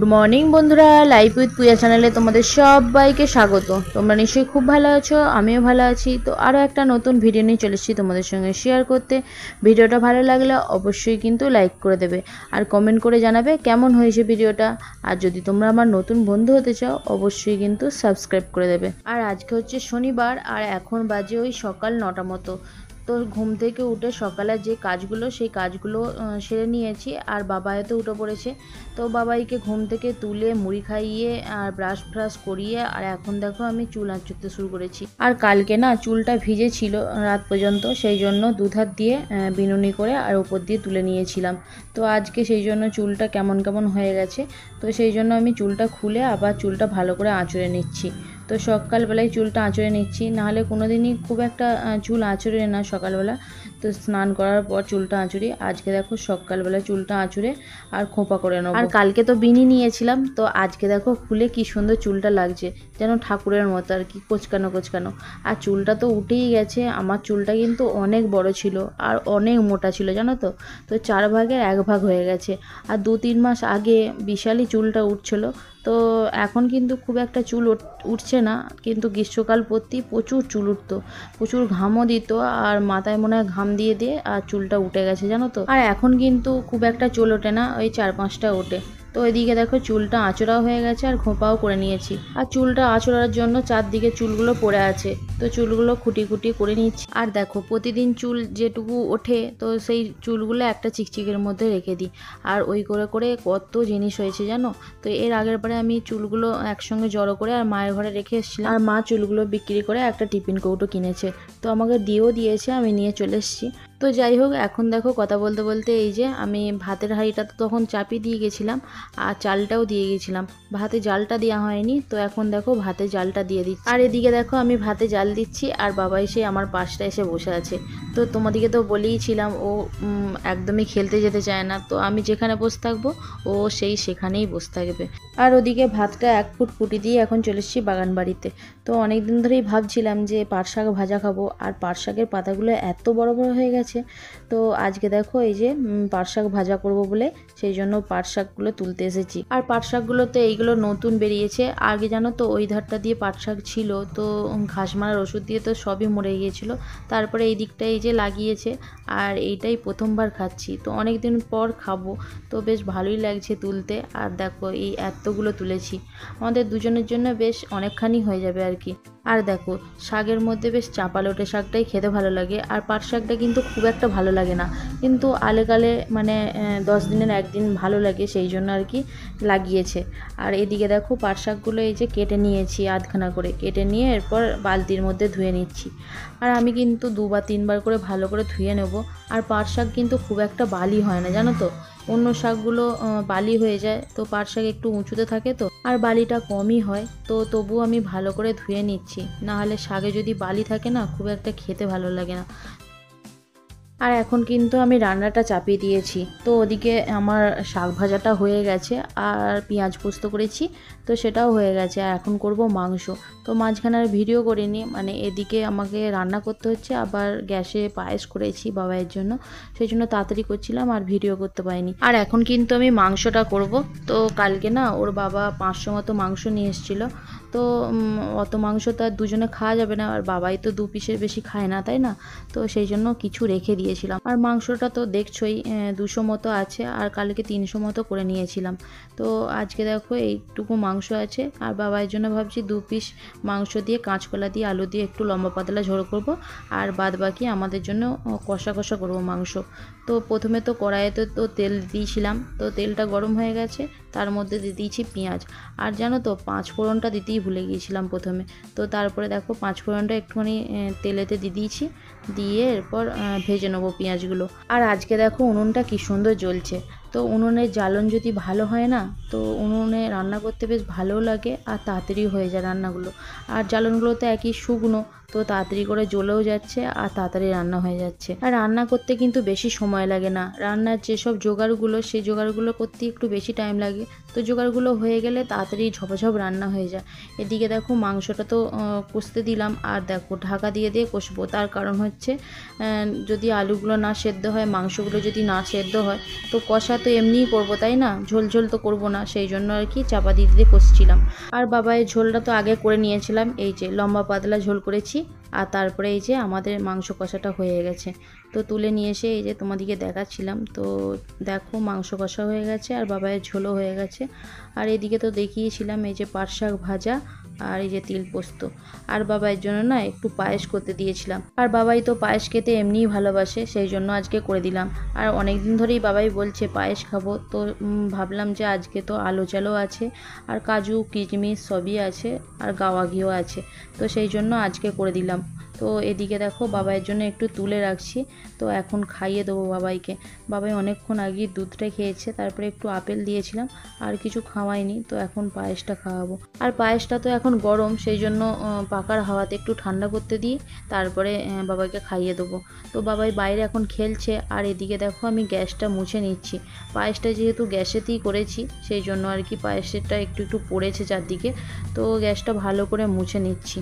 Good morning বন্ধুরা, life with পূজা চ্যানেলে তোমাদের সবাইকে স্বাগত। তোমরা নিশ্চয়ই খুব ভালো আছো, আমিও ভালো আছি। তো আরও একটা নতুন ভিডিও নিয়ে চলে এসেছি তোমাদের সঙ্গে শেয়ার করতে। ভিডিওটা ভালো লাগলে অবশ্যই কিন্তু লাইক করে দেবে আর কমেন্ট করে জানাবে কেমন হয়েছে ভিডিওটা। আর যদি তোমরা আমার নতুন বন্ধু হতে চাও অবশ্যই কিন্তু সাবস্ক্রাইব করে দেবে। আর আজকে হচ্ছে শনিবার আর এখন বাজে ওই সকাল 9টা মতো। তো ঘুম থেকে উঠে সকালে যে কাজগুলো সেই কাজগুলো সেরে নিয়েছি আর বাবাই তো উঠে পড়েছে। তো বাবাইকে ঘুম থেকে তুলে মুড়ি খাইয়ে আর ব্রাশ করিয়ে আর এখন দেখো আমি চুল আঁচড়তে শুরু করেছি। আর কালকে না চুলটা ভিজে ছিল রাত পর্যন্ত, সেই জন্য দুধার দিয়ে বিনুনি করে আর উপর দিয়ে তুলে নিয়েছিলাম। তো আজকে সেই জন্য চুলটা কেমন কেমন হয়ে গেছে, তো সেই জন্য আমি চুলটা খুলে আবার চুলটা ভালো করে আঁচড়ে নিচ্ছি। তো সকালবেলায় চুলটা আঁচড়ে নিচ্ছি, নাহলে কোনো দিনই খুব একটা চুল আঁচড়ে না সকালবেলা। তো স্নান করার পর চুলটা আঁচড়ি। আজকে দেখো সকালবেলা চুলটা আঁচড়ে আর খোঁপা করে নেবো। আর কালকে তো বিনি নিয়েছিলাম, তো আজকে দেখো খুলে কি সুন্দর চুলটা লাগছে, যেন ঠাকুরের মতো আর কি, কোচকানো কোচকানো। আর চুলটা তো উঠেই গেছে। আমার চুলটা কিন্তু অনেক বড় ছিল আর অনেক মোটা ছিল জানো তো। তো 4 ভাগের 1 ভাগ হয়ে গেছে। আর 2-3 মাস আগে বিশালই চুলটা উঠছিল। তো এখন কিন্তু খুব একটা চুল উঠছে না, কিন্তু গ্রীষ্মকাল পড়তি প্রচুর চুল উঠতো, প্রচুর ঘামও দিত আর মাথায় মনে হয় ঘাম দিয়ে দিয়ে আর চুলটা উঠে গেছে জানো তো। আর এখন কিন্তু খুব একটা চুল ওঠে না, ওই 4-5টা ওঠে। তো এদিকে দেখো চুলটা আঁচড়াও হয়ে গেছে আর খোঁপাও করে নিয়েছি। আর চুলটা আঁচড়ার জন্য চারদিকে চুলগুলো পড়ে আছে, তো চুলগুলো খুঁটি খুঁটি করে নিচ্ছি। আর দেখো প্রতিদিন চুল যেটুকু ওঠে তো সেই চুলগুলো একটা চিকচিকের মধ্যে রেখে দিই। আর ওই করে করে কত জিনিস হয়েছে জানো। তো এর আগের বারে আমি চুলগুলো একসঙ্গে জড়ো করে আর মায়ের ঘরে রেখে এসেছিলাম, আর মা চুলগুলো বিক্রি করে একটা টিফিন কৌটো কিনেছে, তো আমাকে দিয়েও দিয়েছে, আমি নিয়ে চলে এসেছি। তো যাই হোক, এখন দেখো কথা বলতে বলতে এই যে আমি ভাতের হাঁড়িটা তো তখন চাপিয়ে দিয়ে গেছিলাম আর চালটাও দিয়ে গেছিলাম, ভাতে জালটা দেওয়া হয়নি। তো এখন দেখো ভাতে জালটা দিয়ে দিচ্ছি। আর এদিকে দেখো আমি ভাতে জাল দিচ্ছি আর বাবা এসে আমার পাশটা এসে বসে আছে। তো তোমাদেরকে তো বলেইছিলাম ও একদমই খেলতে যেতে চায় না, তো আমি যেখানে বসে থাকবো ও সেখানেই বসে থাকবে। আর ওদিকে ভাতটা 1 ফুট ফুটি দিয়ে এখন চলে এসেছি বাগান বাড়িতে। তো অনেক দিন ধরেই ভাবছিলাম যে পাট শাক ভাজা খাবো, আর পাট শাকের পাতাগুলো এত বড় বড় হয়ে গেছে। তো আজকে দেখো এই যে পাট শাক ভাজা করব বলে সেই জন্য পাট শাকগুলো তুলতে এসেছি। আর পাট শাকগুলোতে এইগুলো নতুন বেরিয়েছে, আগে জানো তো ওই ধারটা দিয়ে পাট শাক ছিল, তো ঘাস মারার ওষুধ দিয়ে তো সবই মরে গিয়েছিল। তারপরে এই দিকটা এই যে লাগিয়েছে আর এইটাই প্রথমবার খাচ্ছি, তো অনেক দিন পর খাবো, তো বেশ ভালোই লাগছে তুলতে। আর দেখো এই এতগুলো তুলেছি, আমাদের দুজনের জন্য বেশ অনেকখানি হয়ে যাবে আর কি। আর দেখো শাকের মধ্যে বেশ চাপা লোটে শাকটাই খেতে ভালো লাগে, আর পাট শাকটা কিন্তু খুব একটা ভালো লাগে না, কিন্তু আলেকালে মানে 10 দিনের একদিন ভালো লাগে, সেই জন্য আর কি লাগিয়েছে। আর এদিকে দেখো পাট শাকগুলো এই যে কেটে নিয়েছি, আধখানা করে কেটে নিয়ে এরপর বালতির মধ্যে ধুয়ে নিচ্ছি। আর আমি কিন্তু 2 বা 3 বার করে ভালো করে ধুয়ে নেব। আর পাট শাক কিন্তু খুব একটা বালি হয় না জানো তো, অন্য শাকগুলো বালি হয়ে যায়, তো পাট শাক একটু উঁচুতে থাকে তো আর বালিটা কমই হয়, তো তবুও আমি ভালো করে ধুয়ে নিচ্ছি, নাহলে শাকে যদি বালি থাকে না খুব একটা খেতে ভালো লাগে না। আর এখন কিন্তু আমি রান্নাটা চাপিয়ে দিয়েছি, তো ওদিকে আমার শাক ভাজাটা হয়ে গেছে আর পেঁয়াজ পোস্ত করেছি, তো সেটাও হয়ে গেছে। আর এখন করব মাংস। তো মাঝখানে আর ভিডিও করিনি, মানে এদিকে আমাকে রান্না করতে হচ্ছে, আবার গ্যাসে পায়েস করেছি বাবাইয়ের জন্য, সেই জন্য তাড়াতাড়ি করছিলাম আর ভিডিও করতে পারিনি। আর এখন কিন্তু আমি মাংসটা করব। তো কালকে না ওর বাবা 500 মতো মাংস নিয়ে এসেছিলো, তো অত মাংস তো আর দুজনে খাওয়া যাবে না, আর বাবাই তো 2 পিসের বেশি খায় না তাই না, তো সেই জন্য কিছু রেখে দিয়েছিলাম। আর মাংসটা তো দেখছোই 200 মতো আছে, আর কালকে 300 মতো করে নিয়েছিলাম। তো আজকে দেখো এইটুকু মাংস আছে, আর বাবার জন্য ভাবছি 2 পিস মাংস দিয়ে কাঁচকলা দিয়ে আলু দিয়ে একটু লম্বা পাতলা ঝোল করব, আর বাদ বাকি আমাদের জন্য কষা কষা করব মাংস। তো প্রথমে তো কড়াইতে তো তেল দিয়েছিলাম, তো তেলটা গরম হয়ে গেছে, তার মধ্যে দিয়ে দিয়েছি পেঁয়াজ। আর জানো তো 5 ফোড়নটা দিতেই ভুলে গিয়েছিলাম প্রথমে, তো তারপরে দেখো 5 ফোড়নটা একটুখানি তেলেতে দিয়ে দিয়েছি, দিয়ে এরপর ভেজে নেবো পেঁয়াজগুলো। আর আজকে দেখো উনুনটা কি সুন্দর জ্বলছে, তো উনুনের জ্বালন যদি ভালো হয় না, তো উনুনে রান্না করতে বেশ ভালোও লাগে আর তাড়াতাড়ি হয়ে যায় রান্নাগুলো। আর জ্বালনগুলো তো একই শুকনো, তো তাড়াতাড়ি করে জ্বলেও যাচ্ছে আর তাড়াতাড়ি রান্না হয়ে যাচ্ছে। আর রান্না করতে কিন্তু বেশি সময় লাগে না, রান্নার যেসব জোগাড়গুলো সেই জোগাড়গুলো করতে একটু বেশি টাইম লাগে, তো জোগাড়গুলো হয়ে গেলে তাড়াতাড়ি ঝপাঝপ রান্না হয়ে যায়। এদিকে দেখো মাংসটা তো কষতে দিলাম, আর দেখো ঢাকা দিয়ে দিয়ে কষবো। তার কারণ হচ্ছে যদি আলুগুলো না সেদ্ধ হয়, মাংসগুলো যদি না সেদ্ধ হয়, তো কষা তো এমনিই করবো তাই না, ঝোল ঝোল তো করবো না, সেই জন্য আর কি চাপা দিয়ে দিয়ে কষছিলাম। আর বাবা এই ঝোলটা তো আগে করে নিয়েছিলাম, এই যে লম্বা পাতলা ঝোল করেছি। আর তারপরে এই যে আমাদের মাংস কষাটা হয়ে গেছে, তো তুলে নিয়ে এসে এই যে তোমাদেরকে দেখাচ্ছিলাম। তো দেখো মাংস কষা হয়ে গেছে আর বাবায়ের ঝোলও হয়ে গেছে। আর এদিকে তো দেখিয়েছিলাম এই যে পাট শাক ভাজা আর এই যে তিল পোস্ত। আর বাবাইয়ের জন্য না একটু পায়েস করতে দিয়েছিলাম, আর বাবাই তো পায়েস খেতে এমনিই ভালোবাসে, সেই জন্য আজকে করে দিলাম। আর অনেক দিন ধরেই বাবাই বলছে পায়েস খাবো, তো ভাবলাম যে আজকে তো আলো চালও আছে আর কাজু কিশমিশ সবই আছে আর গাওয়া ঘিও আছে, তো সেই জন্য আজকে করে দিলাম। তো এদিকে দেখো বাবাইয়ের জন্য একটু তুলে রাখছি, তো এখন খাইয়ে দেবো বাবাইকে। বাবাই অনেকক্ষণ আগে দুধটা খেয়েছে, তারপরে একটু আপেল দিয়েছিলাম, আর কিছু খাওয়াইনি, তো এখন পায়েসটা খাওয়াবো। আর পায়েসটা তো এখন গরম, সেই জন্য পাকার হাওয়াতে একটু ঠান্ডা করতে দিই, তারপরে বাবাইকে খাইয়ে দেবো। তো বাবাই বাইরে এখন খেলছে, আর এদিকে দেখো আমি গ্যাসটা মুছে নিচ্ছি। পায়েসটা যেহেতু গ্যাসেতেই করেছি, সেই জন্য আর কি পায়েসটা একটু একটু পড়েছে চারদিকে, তো গ্যাসটা ভালো করে মুছে নিচ্ছি।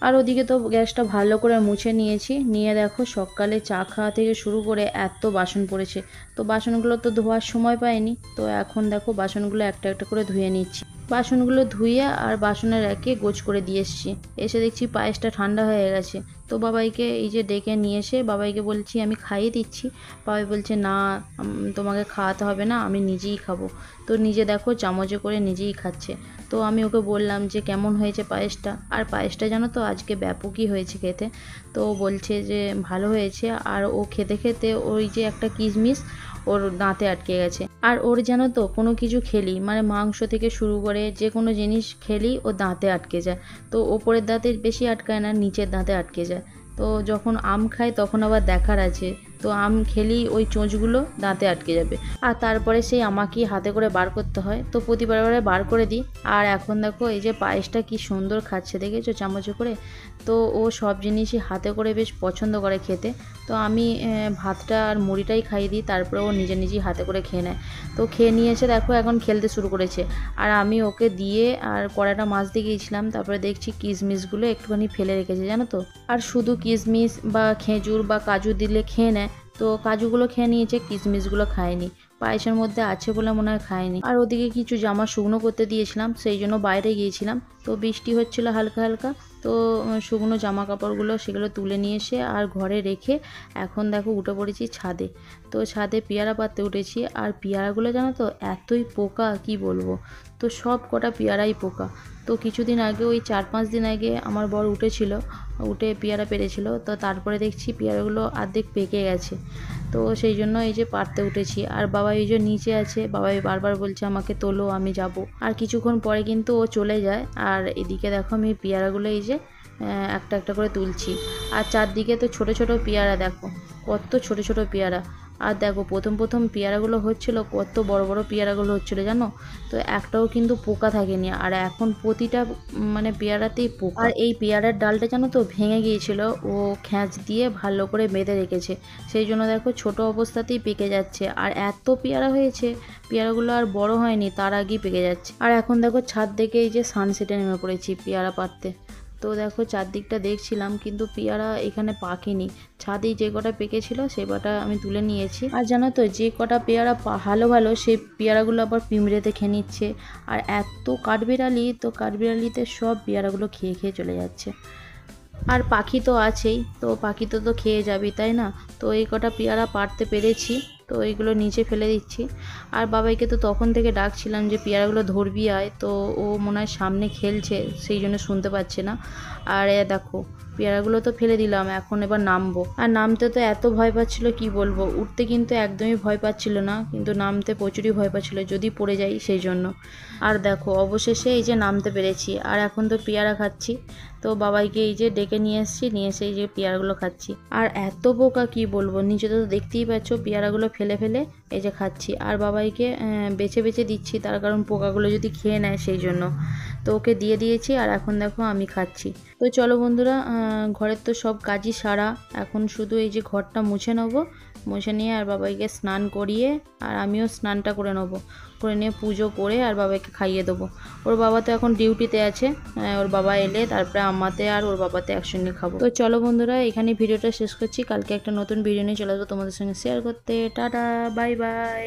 আর ওদিকে তো গ্যাসটা ভালো করে মুছে নিয়েছি, নিয়ে দেখো সকালে চা খাওয়া থেকে শুরু করে এত বাসন পড়েছে, তো বাসনগুলো তো ধোয়ার সময় পাইনি, তো এখন দেখো বাসনগুলো একটা একটা করে ধুয়ে নিচ্ছি। বাসনগুলো ধুয়ে আর বাসনের র্যাকে গোছ করে দিয়ে এসছি, এসে দেখছি পায়েসটা ঠান্ডা হয়ে গেছে। তো বাবাইকে এই যে ডেকে নিয়ে এসে বাবাইকে বলছি আমি খাইয়ে দিচ্ছি, বাবাই বলছে না তোমাকে খাওয়াতে হবে না, আমি নিজেই খাবো। তো নিজে দেখো চামচে করে নিজেই খাচ্ছে। তো আমি ওকে বললাম যে কেমন হয়েছে পায়েসটা, আর পায়েসটা জানো তো আজকে ব্যাপকই হয়েছে খেতে। তো বলছে যে ভালো হয়েছে, আর ও খেতে খেতে ওই যে একটা কিশমিশ ওর দাঁতে আটকে গেছে। আর ওর জানো তো কোনো কিছু খেলি, মানে মাংস থেকে শুরু করে যে কোনো জিনিস খেলি ও দাঁতে আটকে যায়। তো ওপরের দাঁতে বেশি আটকায় না, নিচের দাঁতে আটকে যায়। তো যখন আম খায় তখন আবার দেখার আছে, তো আম খেলেই ওই চোঁচগুলো দাঁতে আটকে যাবে, আর তারপরে সেই আমাকেই হাতে করে বার করতে হয়, তো প্রতিবারে বার করে দিই। আর এখন দেখো এই যে পায়েসটা কি সুন্দর খাচ্ছে দেখেছো চামচে করে, তো ও সব জিনিসই হাতে করে বেশ পছন্দ করে খেতে। তো আমি ভাতটা আর মুড়িটাই খাইয়ে দিই, তারপরে ও নিজে নিজেই হাতে করে খেয়ে নেয়। তো খেয়ে নিয়েছে দেখো এখন খেলতে শুরু করেছে, আর আমি ওকে দিয়ে আর কড়াইটা মাজতে গিয়েছিলাম, তারপরে দেখছি কিশমিশগুলো একটুখানি ফেলে রেখেছে জানো তো। আর শুধু কিশমিশ বা খেজুর বা কাজু দিলে খেয়ে নেয়, তো কাজুগুলো খেয়ে নিয়েছে, কিশমিশগুলো খায়নি, পায়েসের মধ্যে আছে বলে মনে হয় খায়নি। আর ওদিকে কিছু জামা শুকনো করতে দিয়েছিলাম, সেই জন্য বাইরে গিয়েছিলাম, তো বৃষ্টি হচ্ছিল হালকা হালকা, তো শুকনো জামা কাপড়গুলো সেগুলো তুলে নিয়ে এসে আর ঘরে রেখে এখন দেখো উঠে পড়েছি ছাদে। তো ছাদে পেয়ারা পাড়তে উঠেছি, আর পেয়ারাগুলো জানো তো এতই পোকা কি বলবো, তো সব কটা পেয়ারাই পোকা। তো কিছুদিন আগে ওই 4-5 দিন আগে আমার বর উঠে পেয়ারা পেরেছিল, তো তারপরে দেখছি পেয়ারাগুলো অর্ধেক পেকে গেছে, তো সেই জন্য এই যে পাড়তে উঠেছি। আর বাবা এই যে নিচে আছে, বাবাই বারবার বলছে আমাকে তোলো আমি যাব, আর কিছুক্ষণ পরে কিন্তু ও চলে যায়। আর এদিকে দেখো আমি পেয়ারাগুলো এই যে একটা একটা করে তুলছি, আর চারদিকে তো ছোট ছোট পেয়ারা, দেখো কত ছোট ছোট পেয়ারা। আর দেখো প্রথম পেয়ারাগুলো হচ্ছিল, কত বড় বড় পেয়ারাগুলো হচ্ছিল জানো, তো একটাও কিন্তু পোকা থাকেনি, আর এখন প্রতিটা মানে পেয়ারাতেই পোকা। আর এই পেয়ারার ডালটা জানো তো ভেঙে গিয়েছিল, ও খ্যাঁচ দিয়ে ভালো করে বেঁধে রেখেছে, সেই জন্য দেখো ছোট অবস্থাতেই পেকে যাচ্ছে। আর এত পেয়ারা হয়েছে, পেয়ারাগুলো আর বড় হয়নি তার আগেই পেকে যাচ্ছে। আর এখন দেখো ছাদ থেকে এই যে সানসেটে নেমে পড়েছি পেয়ারা পাড়তে। তো দেখো চারদিকটা দেখছিলাম, কিন্তু পেয়ারা এখানে পাকেনি, ছাদেই যে কটা পেকেছিল সে কটা আমি তুলে নিয়েছি। আর জানো তো যে কটা পেয়ারা ভালো ভালো সেই পেয়ারাগুলো আবার পিঁমড়েতে খেয়ে নিচ্ছে, আর এত কাঠবিড়ালি, তো কাঠবিড়ালিতে সব পেয়ারাগুলো খেয়ে খেয়ে চলে যাচ্ছে। আর পাখি তো আছেই, তো পাখি তো খেয়ে যাবি তাই না, তো এই কটা পেয়ারা পাড়তে পেরেছি, তো এইগুলো নিচে ফেলে দিচ্ছি। আর বাবাইকে তো তখন থেকে ডাকছিলাম যে পেয়ারাগুলো ধরবি আয়, তো ও মনে হয় সামনে খেলছে সেই জন্য শুনতে পাচ্ছে না। আর দেখো পেয়ারাগুলো তো ফেলে দিলাম, এখন এবার নামবো। আর নামতে তো এত ভয় পাচ্ছিল কি বলবো, উঠতে কিন্তু একদমই ভয় পাচ্ছিল না, কিন্তু নামতে প্রচুরই ভয় পাচ্ছিল যদি পড়ে যাই সেই জন্য। আর দেখো অবশেষে এই যে নামতে পেরেছি, আর এখন তো পেয়ারা খাচ্ছি। তো বাবাইকে এই যে ডেকে নিয়ে এসেছি, নিয়ে এসে এই যে পেয়ারাগুলো খাচ্ছি। আর এত পোকা কি বলবো, নিচে তো দেখতেই পাচ্ছ পেয়ারাগুলো ফেলে ফেলে এই যে খাচ্ছি। আর বাবাইকে বেছে বেছে দিচ্ছি, তার কারণ পোকাগুলো যদি খেয়ে নেয় সেই জন্য। তো ওকে দিয়ে দিয়েছি, আর এখন দেখো আমি খাচ্ছি। তো চলো বন্ধুরা, ঘরের তো সব কাজই সারা, এখন শুধু এই যে ঘরটা মুছে নেবো, মুছে নিয়ে আর বাবাইকে স্নান করিয়ে আর আমিও স্নানটা করে নেবো, করে নিয়ে পুজো করে আর বাবাইকে খাইয়ে দেবো। ওর বাবা তো এখন ডিউটিতে আছে, ওর বাবা এলে তারপরে আমাতে আর ওর বাবাতে একসঙ্গে খাবো। তো চলো বন্ধুরা, এখানে ভিডিওটা শেষ করছি। কালকে একটা নতুন ভিডিও নিয়ে চলে আসবো তোমাদের সঙ্গে শেয়ার করতে। Tata, bye bye.